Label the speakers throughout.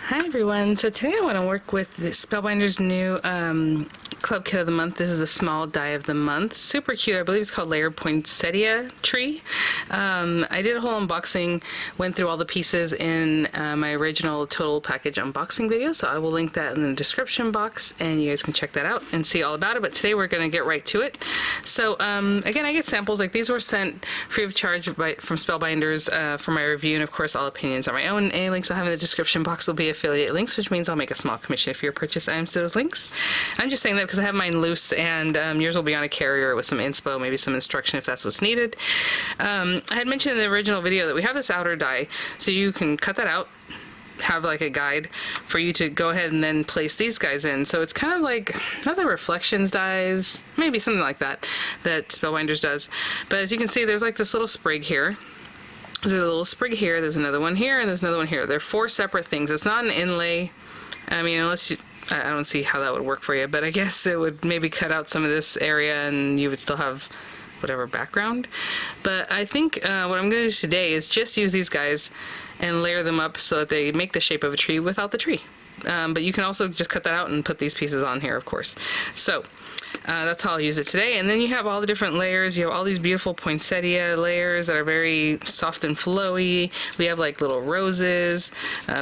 Speaker 1: Hi everyone, so today I want to work with the Spellbinders new club kit of the month. This is the small die of the month. Super cute. I believe it's called Layered Poinsettia Tree. I did a whole unboxing, went through all the pieces in my original total package unboxing video, so I will link that in the description box and you guys can check that out and see all about it. But today we're going to get right to it. So again, I get samples. Like these were sent free of charge from Spellbinders for my review, and of course all opinions are my own. Any links I'll have in the description box will be affiliate links, which means I'll make a small commission if you purchase items to those links. I'm just saying that because I have mine loose, and yours will be on a carrier with some inspo, maybe some instruction if that's what's needed. I had mentioned in the original video that we have this outer die, so you can cut that out, have like a guide for you to go ahead and then place these guys in. So it's kind of like, not the reflections dies, maybe something like that, that Spellbinders does. But as you can see, there's like this little sprig here. There's a little sprig here, there's another one here, and there's another one here. They're four separate things. It's not an inlay. I mean, unless you, I don't see how that would work for you, but I guess it would maybe cut out some of this area and you would still have whatever background. But I think what I'm going to do today is just use these guys and layer them up so that they make the shape of a tree without the tree. But you can also just cut that out and put these pieces on here, of course. So that's how I'll use it today. And then you have all the different layers. You have all these beautiful poinsettia layers that are very soft and flowy. We have like little roses,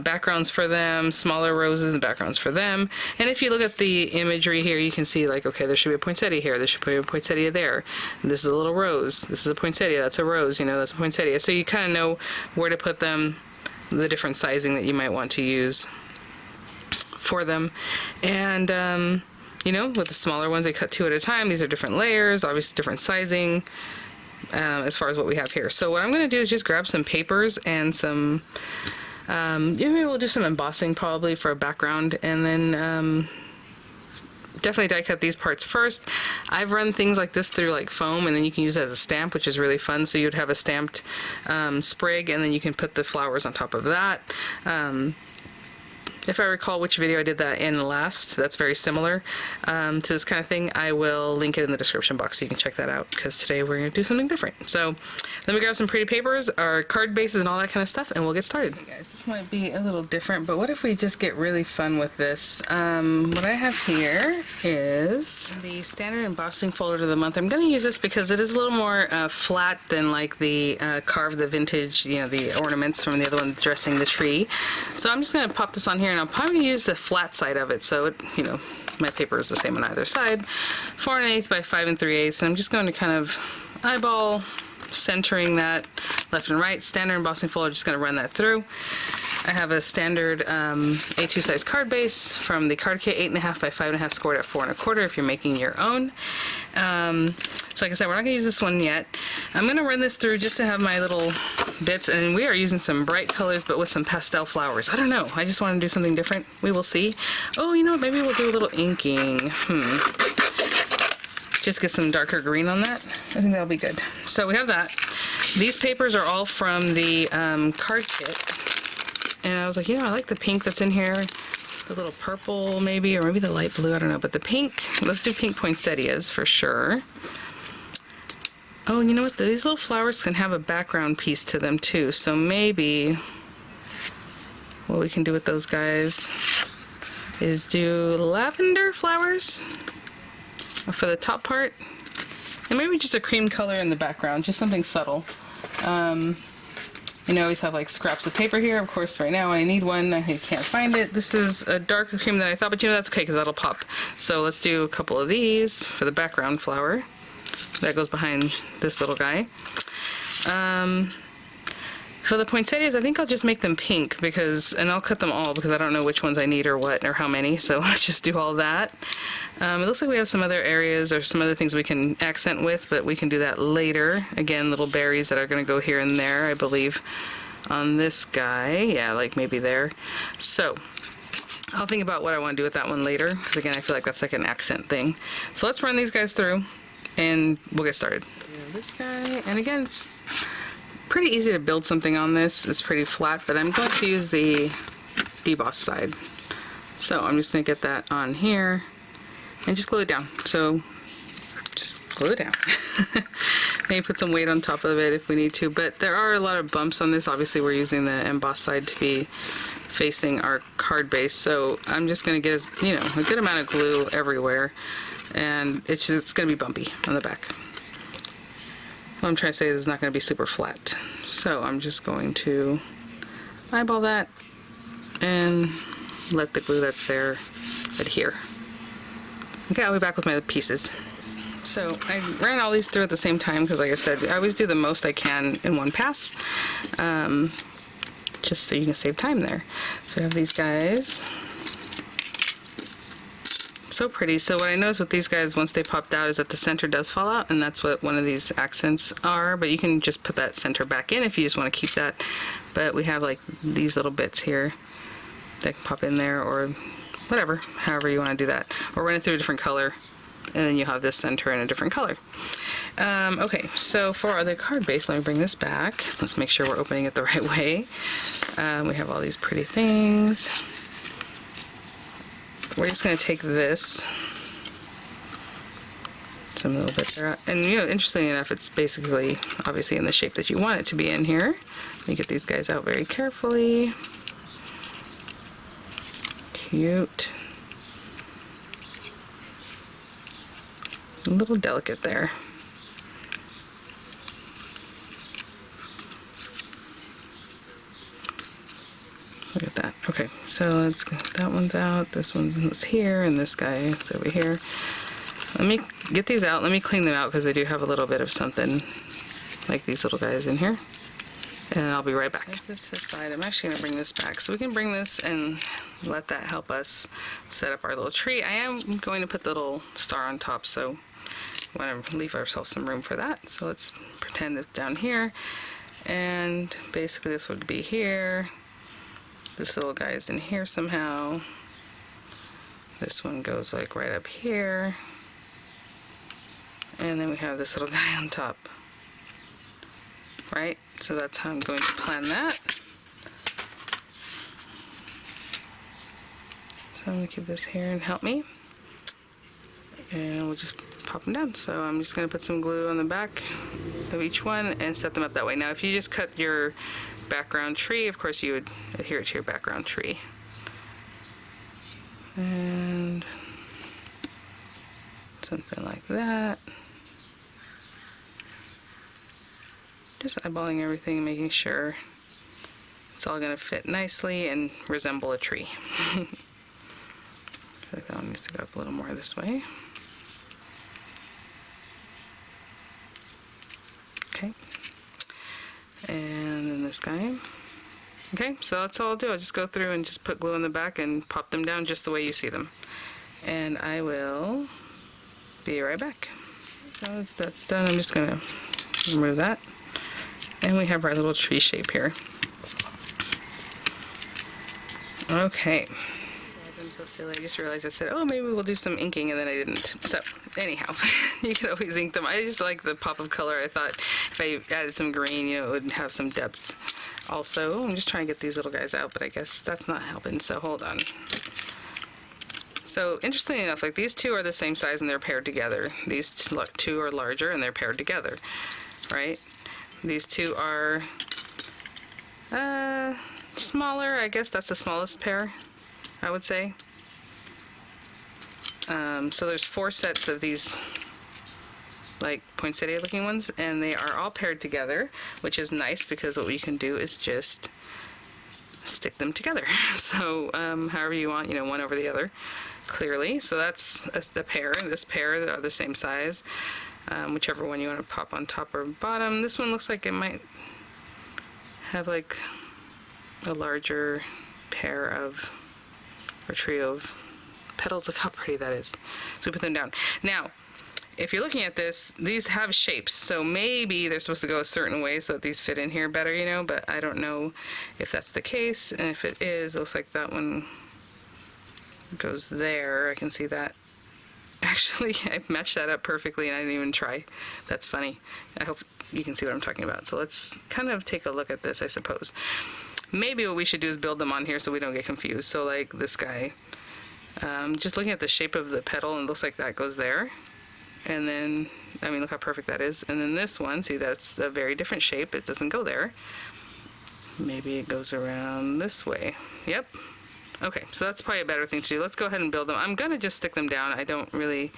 Speaker 1: backgrounds for them, smaller roses and backgrounds for them. And if you look at the imagery here, you can see like, okay, there should be a poinsettia here. There should be a poinsettia there. And this is a little rose. This is a poinsettia. That's a rose. You know, that's a poinsettia. So you kind of know where to put them, the different sizing that you might want to use for them. And you know, with the smaller ones, they cut two at a time. These are different layers, obviously different sizing as far as what we have here. So what I'm going to do is just grab some papers and some, maybe we'll do some embossing probably for a background, and then definitely die cut these parts first. I've run things like this through like foam, and then you can use it as a stamp, which is really fun. So you'd have a stamped sprig, and then you can put the flowers on top of that. If I recall which video I did that in last, that's very similar to this kind of thing. I will link it in the description box so you can check that out, because today we're going to do something different. So let me grab some pretty papers, our card bases and all that kind of stuff, and we'll get started. Hey guys, this might be a little different, but what if we just get really fun with this? What I have here is the standard embossing folder of the month. I'm going to use this because it is a little more flat than like the carved, the vintage, you know, the ornaments from the other one dressing the tree. So I'm just going to pop this on here, and I'm probably going to use the flat side of it, so it, you know, my paper is the same on either side. 4 1/8 by 5 3/8, and I'm just going to kind of eyeball centering that left and right. Standard embossing folder, just going to run that through. I have a standard A2 size card base from the card kit, 8.5 by 5.5, scored at 4 1/4 if you're making your own. So like I said, we're not going to use this one yet. I'm going to run this through just to have my little bits, and we are using some bright colors but with some pastel flowers. I don't know, I just want to do something different. We will see. Oh, you know what, maybe we'll do a little inking. Just get some darker green on that. I think that'll be good. So we have that. These papers are all from the card kit. And I was like, you know, I like the pink that's in here. The little purple maybe, or maybe the light blue, I don't know. But the pink, let's do pink poinsettias for sure. Oh, and you know what? These little flowers can have a background piece to them too. So maybe what we can do with those guys is do lavender flowers for the top part. And maybe just a cream color in the background, just something subtle. You know, I always have like scraps of paper here. Of course, right now I need one. I can't find it. This is a darker cream than I thought, but you know, that's okay because that'll pop. So let's do a couple of these for the background flower. That goes behind this little guy. For the poinsettias, I think I'll just make them pink because, and I'll cut them all because I don't know which ones I need or what or how many. So let's just do all that. It looks like we have some other areas or some other things we can accent with, but we can do that later. Again, little berries that are going to go here and there, I believe, on this guy. Yeah, like maybe there. So I'll think about what I want to do with that one later because, again, I feel like that's like an accent thing. So let's run these guys through and we'll get started. This guy, and again, it's pretty easy to build something on this. It's pretty flat, but I'm going to use the deboss side. So I'm just going to get that on here and just glue it down. So just glue it down. Maybe put some weight on top of it if we need to, but there are a lot of bumps on this. Obviously we're using the emboss side to be facing our card base. So I'm just going to get, you know, a good amount of glue everywhere, and it's going to be bumpy on the back. What I'm trying to say is it's not going to be super flat. So I'm just going to eyeball that and let the glue that's there adhere. Okay, I'll be back with my pieces. So I ran all these through at the same time because, like I said, I always do the most I can in one pass, just so you can save time there. So we have these guys. So pretty. So what I noticed with these guys, once they popped out, is that the center does fall out, and that's what one of these accents are, but you can just put that center back in if you just want to keep that. But we have like these little bits here that can pop in there, or whatever, however you want to do that, or run it through a different color, and then you'll have this center in a different color. Okay, so for the card base, let me bring this back. Let's make sure we're opening it the right way. We have all these pretty things. We're just going to take this, some little bits there, and you know, interestingly enough, it's basically obviously in the shape that you want it to be in here. Let me get these guys out very carefully. Cute. A little delicate there. Look at that. Okay, so let's get that one's out. This one's here, and this guy is over here. Let me get these out. Let me clean them out because they do have a little bit of something like these little guys in here. And I'll be right back. Take this to the side. I'm actually going to bring this back. So we can bring this and let that help us set up our little tree. I am going to put the little star on top, so we want to leave ourselves some room for that. So let's pretend it's down here. And basically this would be here. This little guy is in here somehow. This one goes like right up here. And then we have this little guy on top. Right? So that's how I'm going to plan that. So I'm going to keep this here and help me. And we'll just pop them down. So I'm just going to put some glue on the back of each one and set them up that way. Now if you just cut your background tree, of course you would adhere it to your background tree. And something like that. Just eyeballing everything, making sure it's all going to fit nicely and resemble a tree. I feel like that one needs to go up a little more this way. Okay. And then this guy. Okay, so that's all I'll do. I'll just go through and just put glue on the back and pop them down just the way you see them. And I will be right back. So that's done. I'm just going to remove that. And we have our little tree shape here. Okay. I'm so silly. I just realized I said, oh, maybe we'll do some inking, and then I didn't. So, anyhow, you can always ink them. I just like the pop of color. I thought if I added some green, you know, it would have some depth. Also, I'm just trying to get these little guys out, but I guess that's not helping, so hold on. So, interestingly enough, like these two are the same size and they're paired together. These two are larger and they're paired together, right? These two are smaller. I guess that's the smallest pair, I would say. So there's 4 sets of these like poinsettia looking ones, and they are all paired together, which is nice because what we can do is just stick them together. So however you want, you know, one over the other, clearly. So that's the pair. This pair are the same size. Whichever one you want to pop on top or bottom. This one looks like it might have like a larger pair of, or trio of petals. Look how pretty that is. So we put them down. Now, if you're looking at this, these have shapes, so maybe they're supposed to go a certain way so that these fit in here better, you know, but I don't know if that's the case, and if it is, it looks like that one goes there. I can see that. Actually, I matched that up perfectly and I didn't even try. That's funny. I hope you can see what I'm talking about. So let's kind of take a look at this, I suppose. Maybe what we should do is build them on here so we don't get confused. So like this guy, just looking at the shape of the petal, and it looks like that goes there. And then, I mean, look how perfect that is. And then this one, see, that's a very different shape. It doesn't go there. maybe it goes around this way. Yep. Okay, so that's probably a better thing to do. Let's go ahead and build them. I'm gonna just stick them down. I don't really,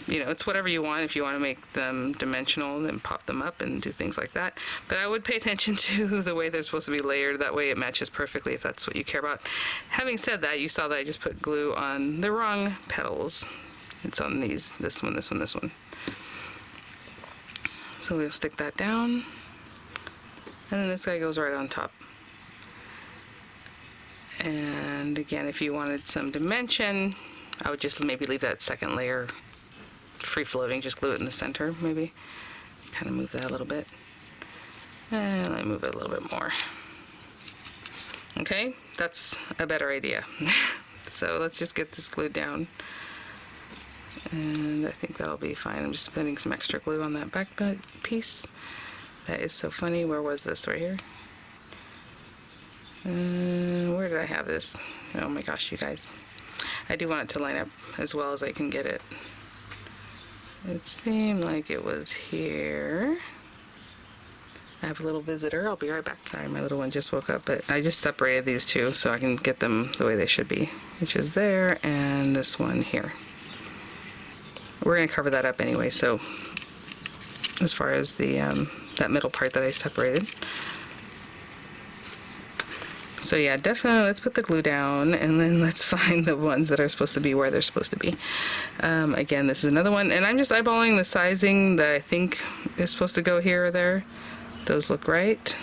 Speaker 1: you know, it's whatever you want. If you want to make them dimensional, then pop them up and do things like that. But I would pay attention to the way they're supposed to be layered. That way it matches perfectly if that's what you care about. Having said that, you saw that I just put glue on the wrong petals. It's on these, this one, this one, this one. So we'll stick that down. And then this guy goes right on top. And again, if you wanted some dimension, I would just maybe leave that second layer free floating, just glue it in the center, maybe. Kind of move that a little bit. And let me move it a little bit more. Okay, that's a better idea. So let's just get this glued down. And I think that'll be fine. I'm just putting some extra glue on that back piece. That is so funny. Where was this? Right here? Where did I have this? Oh my gosh, you guys. I do want it to line up as well as I can get it. It seemed like it was here. I have a little visitor. I'll be right back. Sorry, my little one just woke up, but I just separated these two so I can get them the way they should be, which is there and this one here. We're going to cover that up anyway, so as far as the that middle part that I separated. So yeah, definitely let's put the glue down and then let's find the ones that are supposed to be where they're supposed to be. Again, this is another one, and I'm just eyeballing the sizing that I think is supposed to go here or there. Those look right.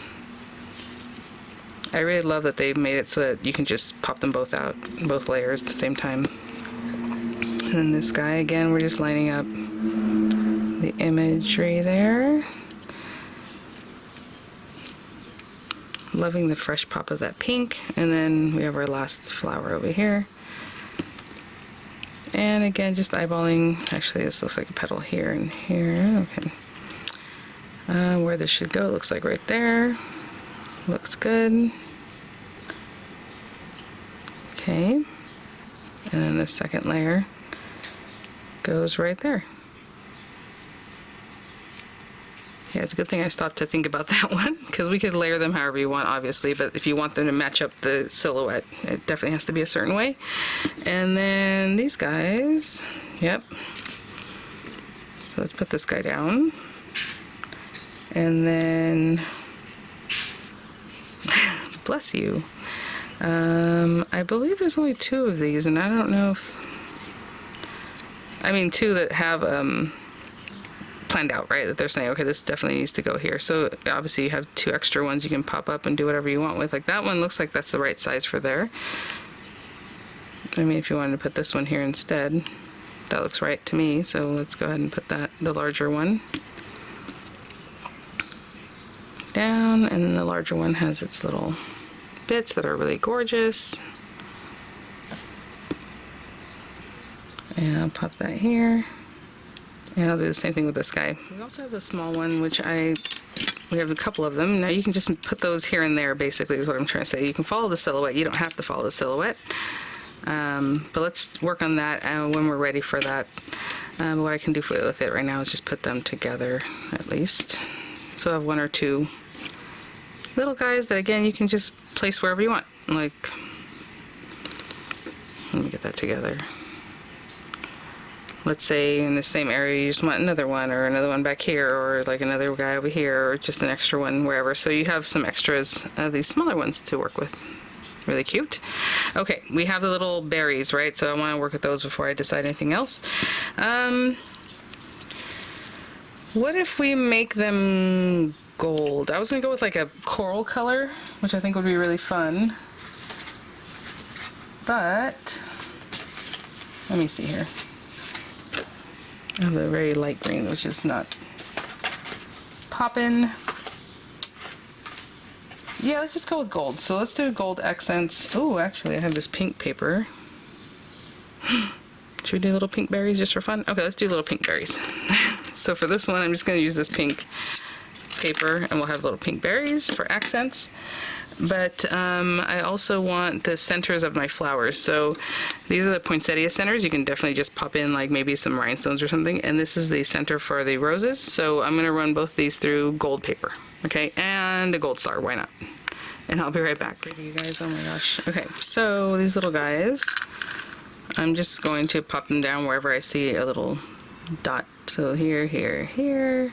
Speaker 1: I really love that they've made it so that you can just pop them both out, both layers at the same time. And then this guy, again, we're just lining up the imagery there. Loving the fresh pop of that pink. And then we have our last flower over here. And again, just eyeballing. Actually, this looks like a petal here and here. Okay. Where this should go, looks like right there. Looks good. Okay. And then the second layer goes right there. Yeah, it's a good thing I stopped to think about that one, because we could layer them however you want, obviously, but if you want them to match up the silhouette, it definitely has to be a certain way. And then these guys, yep. So let's put this guy down. And then, bless you. I believe there's only 2 of these, and I don't know if, I mean 2 that have planned out, right? That they're saying, okay, this definitely needs to go here. So obviously you have 2 extra ones you can pop up and do whatever you want with. Like that one looks like that's the right size for there. I mean, if you wanted to put this one here instead, that looks right to me. So let's go ahead and put that, the larger one, down, and then the larger one has its little bits that are really gorgeous. And I'll pop that here. And I'll do the same thing with this guy. We also have the small one, which we have a couple of them. Now you can just put those here and there, basically, is what I'm trying to say. You can follow the silhouette. You don't have to follow the silhouette. But let's work on that when we're ready for that. What I can do with it right now is just put them together, at least. So I have 1 or 2 little guys that, again, you can just place wherever you want. Like, let me get that together. Let's say in the same area you just want another one, or another one back here, or like another guy over here, or just an extra one wherever. So you have some extras, these smaller ones to work with. Really cute. Okay, we have the little berries, right? So I want to work with those before I decide anything else. What if we make them gold? I was going to go with like a coral color, which I think would be really fun. But, let me see here. I have a very light green, which is not poppin'. Yeah, let's just go with gold. So let's do gold accents. Oh, actually, I have this pink paper. Should we do little pink berries just for fun? Okay, let's do little pink berries. So for this one, I'm just going to use this pink paper, and we'll have little pink berries for accents. But I also want the centers of my flowers. So these are the poinsettia centers. You can definitely just pop in like maybe some rhinestones or something. And this is the center for the roses. So I'm going to run both these through gold paper. Okay, and a gold star, why not? And I'll be right back. You guys, oh my gosh. Okay, so these little guys, I'm just going to pop them down wherever I see a little dot. So here, here, here,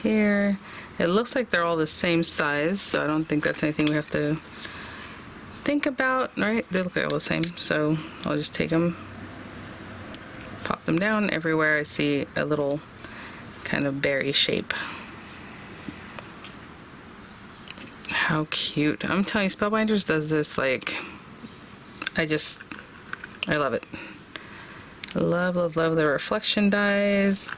Speaker 1: here. It looks like they're all the same size, so I don't think that's anything we have to think about, right? They look like all the same, so I'll just take them, pop them down everywhere I see a little kind of berry shape. How cute. I'm telling you, Spellbinders does this, like, I love it. Love, love, love the reflection dies,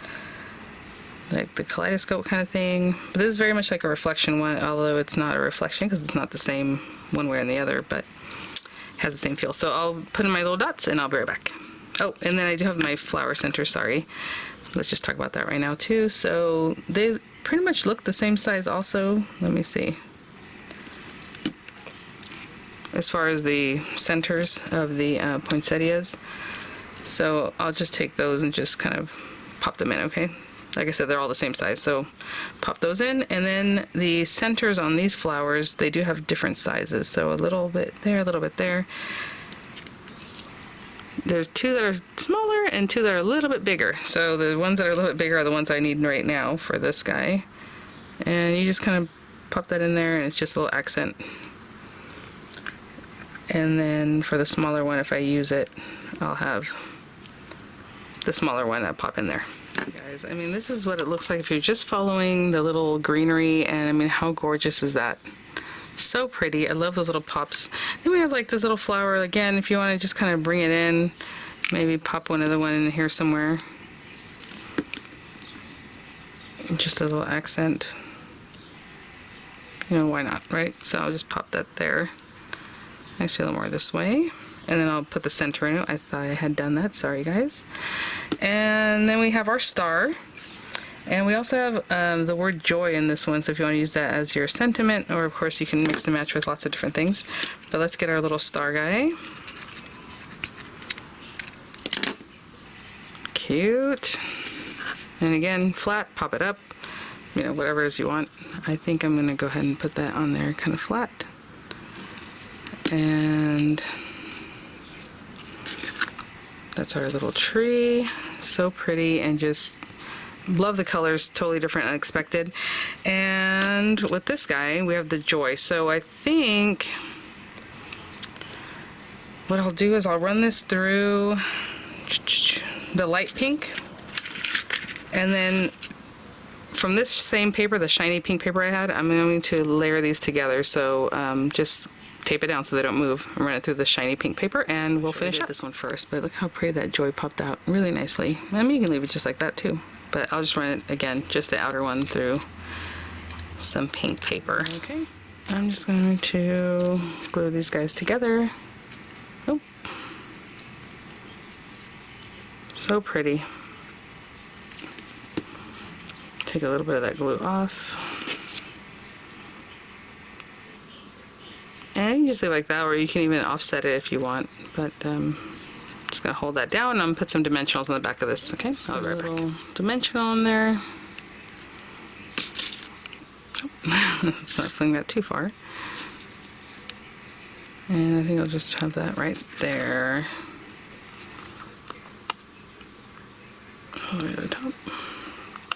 Speaker 1: like the kaleidoscope kind of thing. But this is very much like a reflection one, although it's not a reflection because it's not the same one way or the other, but it has the same feel. So I'll put in my little dots and I'll be right back. Oh, and then I do have my flower center, sorry. Let's just talk about that right now too. So they pretty much look the same size also. Let me see. As far as the centers of the poinsettias. So I'll just take those and just kind of pop them in, okay? Like I said, they're all the same size, so pop those in. And then the centers on these flowers, they do have different sizes. So a little bit there, a little bit there. There's two that are smaller and two that are a little bit bigger. So the ones that are a little bit bigger are the ones I need right now for this guy. And you just kind of pop that in there and it's just a little accent. And then for the smaller one, if I use it, I'll have the smaller one that pop in there. Guys, I mean, this is what it looks like if you're just following the little greenery, and I mean, how gorgeous is that? So pretty. I love those little pops. Then we have like this little flower again, if you want to just kind of bring it in, maybe pop another one in here somewhere. Just a little accent. You know, why not, right? So I'll just pop that there. Actually, a little more this way. And then I'll put the center in it. I thought I had done that. Sorry, guys. And then we have our star. And we also have the word joy in this one. So if you want to use that as your sentiment, or of course you can mix and match with lots of different things. But let's get our little star guy. Cute. And again, flat, pop it up. You know, whatever it is you want. I think I'm going to go ahead and put that on there kind of flat. And that's our little tree. So pretty, and just love the colors, totally different, unexpected. And with this guy, we have the joy. So I think what I'll do is I'll run this through the light pink, and then from this same paper, the shiny pink paper I had, I'm going to layer these together. So just tape it down so they don't move, and run it through the shiny pink paper, and we'll finish up this one first. But look how pretty that joy popped out really nicely. I mean, you can leave it just like that too, but I'll just run it again, just the outer one, through some pink paper. Okay, I'm just going to glue these guys together. Oh, so pretty. Take a little bit of that glue off. And you can just leave it like that, or you can even offset it if you want. But just gonna hold that down, and I'm gonna put some dimensionals on the back of this. Okay, I'll be right back. Dimensional in there. Oh, let's not fling that too far. And I think I'll just have that right there. All the way to the top.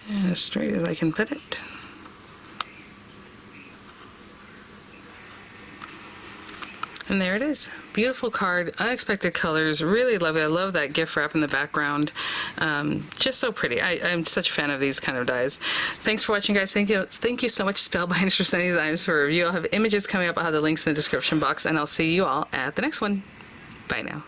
Speaker 1: And as straight as I can put it. And there it is. Beautiful card, unexpected colors, really love it. I love that gift wrap in the background. Just so pretty. I'm such a fan of these kind of dies. Thanks for watching, guys. Thank you so much, Spellbinders, for sending these items for review. I'll have images coming up. I'll have the links in the description box, and I'll see you all at the next one. Bye now.